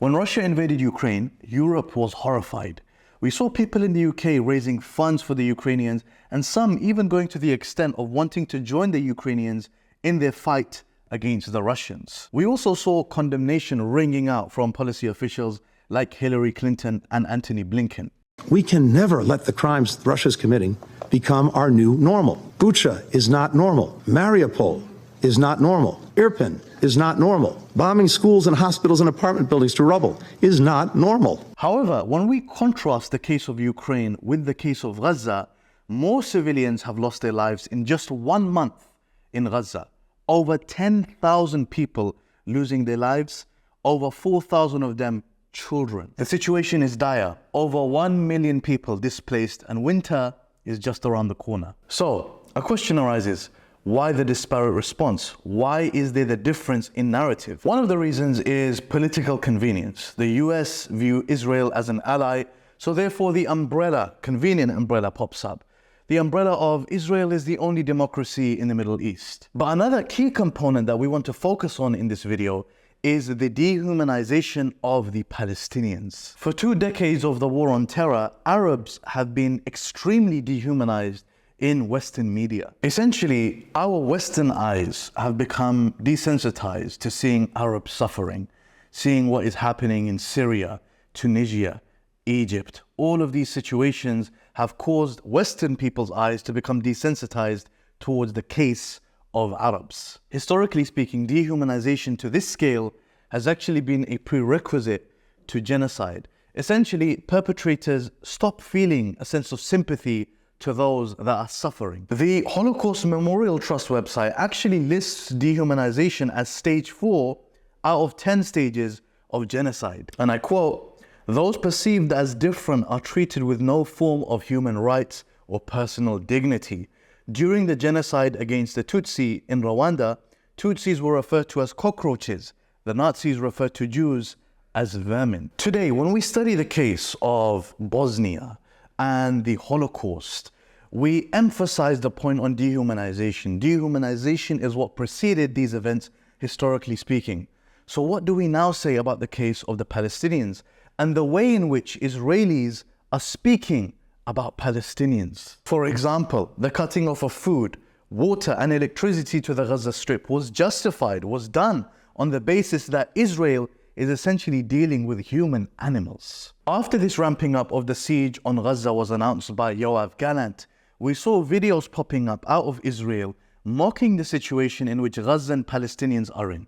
When Russia invaded Ukraine, Europe was horrified. We saw people in the UK raising funds for the Ukrainians, and some even going to the extent of wanting to join the Ukrainians in their fight against the Russians. We also saw condemnation ringing out from policy officials like Hillary Clinton and Antony Blinken. We can never let the crimes Russia's committing become our new normal. Bucha is not normal. Mariupol is not normal. Irpin is not normal. Bombing schools and hospitals and apartment buildings to rubble is not normal. However, when we contrast the case of Ukraine with the case of Gaza, more civilians have lost their lives in just 1 month in Gaza. Over 10,000 people losing their lives, over 4,000 of them children. The situation is dire. Over 1 million people displaced, and winter is just around the corner. So, a question arises. Why the disparate response? Why is there the difference in narrative? One of the reasons is political convenience. The US view Israel as an ally, so therefore the umbrella, convenient umbrella, pops up. The umbrella of Israel is the only democracy in the Middle East. But another key component that we want to focus on in this video is the dehumanization of the Palestinians. For 2 decades of the war on terror, Arabs have been extremely dehumanized in Western media. Essentially, our Western eyes have become desensitized to seeing Arab suffering, seeing what is happening in Syria, Tunisia, Egypt. All of these situations have caused Western people's eyes to become desensitized towards the case of Arabs. Historically speaking, dehumanization to this scale has actually been a prerequisite to genocide. Essentially, perpetrators stop feeling a sense of sympathy to those that are suffering. The Holocaust Memorial Trust website actually lists dehumanization as stage 4 out of 10 stages of genocide. And I quote, "Those perceived as different are treated with no form of human rights or personal dignity. During the genocide against the Tutsi in Rwanda, Tutsis were referred to as cockroaches. The Nazis referred to Jews as vermin." Today, when we study the case of Bosnia and the Holocaust, we emphasize the point on dehumanization. Dehumanization is what preceded these events, historically speaking. So what do we now say about the case of the Palestinians and the way in which Israelis are speaking about Palestinians? For example, the cutting off of food, water and electricity to the Gaza Strip was justified, was done on the basis that Israel is essentially dealing with human animals. After this ramping up of the siege on Gaza was announced by Yoav Gallant, we saw videos popping up out of Israel mocking the situation in which Gazan Palestinians are in.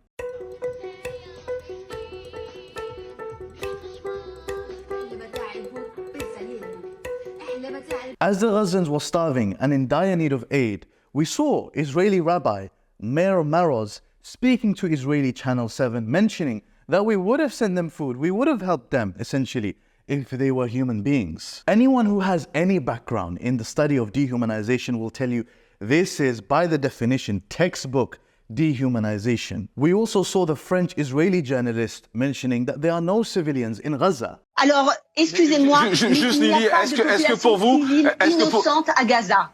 As the Gazans were starving and in dire need of aid, we saw Israeli Rabbi Meir Maroz speaking to Israeli Channel 7, mentioning that we would have sent them food, we would have helped them, essentially, if they were human beings. Anyone who has any background in the study of dehumanization will tell you this is, by the definition, textbook dehumanization. We also saw the French-Israeli journalist mentioning that there are no civilians in Gaza. Alors, excusez-moi, juste il n'y Lily, a pas est-ce de que pour vous, population civile innocente à Gaza.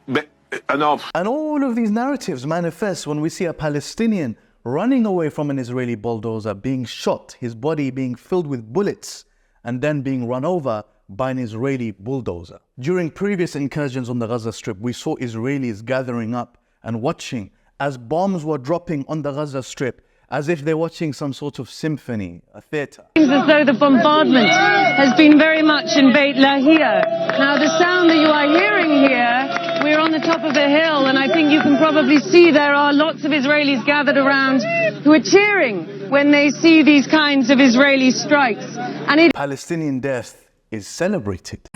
Non. And all of these narratives manifest when we see a Palestinian running away from an Israeli bulldozer, being shot, his body being filled with bullets, and then being run over by an Israeli bulldozer. During previous incursions on the Gaza Strip, we saw Israelis gathering up and watching as bombs were dropping on the Gaza Strip, as if they're watching some sort of symphony, a theater. It seems as though the bombardment has been very much in Beit Lahia. Now the sound that you are hearing here, we're on the top of a hill, and I think you can probably see there are lots of Israelis gathered around who are cheering when they see these kinds of Israeli strikes. And Palestinian death is celebrated.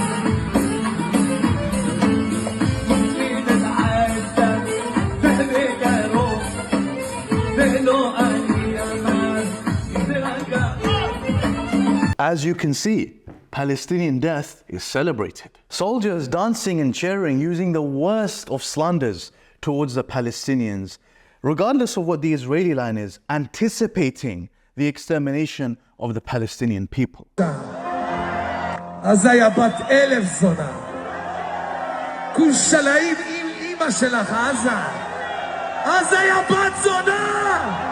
As you can see, Palestinian death is celebrated. Soldiers dancing and cheering, using the worst of slanders towards the Palestinians, regardless of what the Israeli line is, anticipating the extermination of the Palestinian people. עזה בת 1000 זונה. כול שלאים עם אמא שלך, עזה. עזה בת זונה!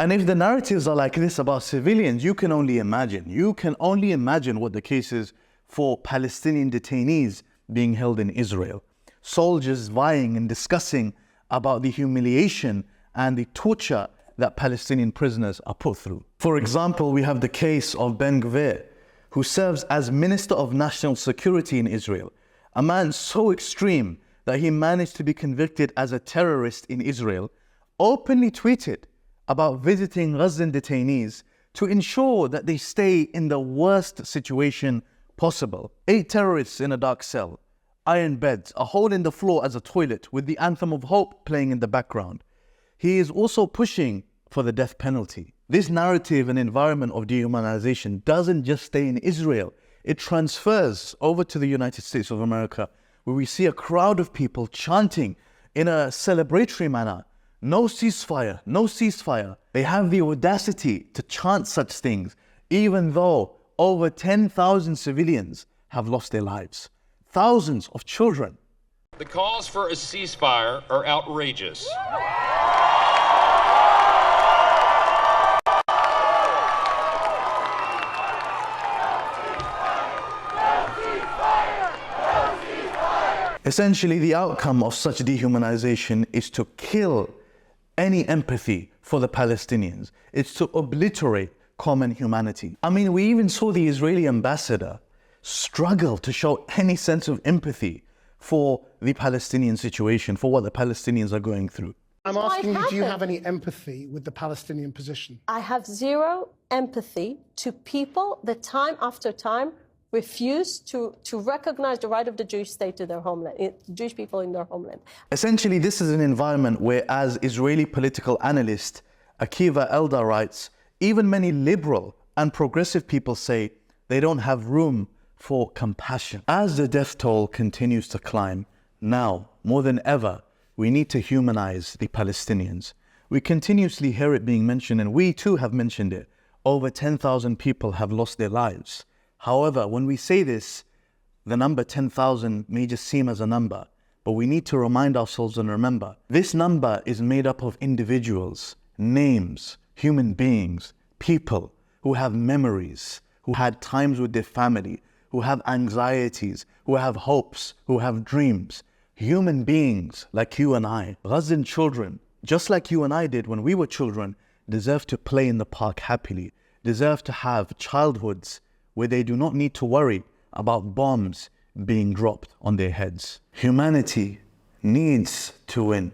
And if the narratives are like this about civilians, you can only imagine. You can only imagine what the case is for Palestinian detainees being held in Israel. Soldiers vying and discussing about the humiliation and the torture that Palestinian prisoners are put through. For example, we have the case of Ben Gvir, who serves as Minister of National Security in Israel, a man so extreme that he managed to be convicted as a terrorist in Israel, openly tweeted about visiting Gazan detainees to ensure that they stay in the worst situation possible. 8 terrorists in a dark cell, iron beds, a hole in the floor as a toilet with the anthem of hope playing in the background. He is also pushing for the death penalty. This narrative and environment of dehumanization doesn't just stay in Israel. It transfers over to the United States of America, where we see a crowd of people chanting in a celebratory manner, "No ceasefire, no ceasefire." They have the audacity to chant such things, even though over 10,000 civilians have lost their lives. Thousands of children. The calls for a ceasefire are outrageous. Essentially, the outcome of such dehumanization is to kill any empathy for the Palestinians. It's to obliterate common humanity. I mean, we even saw the Israeli ambassador struggle to show any sense of empathy for the Palestinian situation, for what the Palestinians are going through. I'm asking you, do you have any empathy with the Palestinian position? I have zero empathy to people that time after time refuse to recognize the right of the Jewish state to their homeland, Jewish people in their homeland. Essentially, this is an environment where, as Israeli political analyst Akiva Eldar writes, even many liberal and progressive people say they don't have room for compassion. As the death toll continues to climb, now, more than ever, we need to humanize the Palestinians. We continuously hear it being mentioned, and we too have mentioned it. Over 10,000 people have lost their lives. However, when we say this, the number 10,000 may just seem as a number, but we need to remind ourselves and remember, this number is made up of individuals, names, human beings, people who have memories, who had times with their family, who have anxieties, who have hopes, who have dreams. Human beings like you and I, Gazan children, just like you and I did when we were children, deserve to play in the park happily, deserve to have childhoods where they do not need to worry about bombs being dropped on their heads. Humanity needs to win.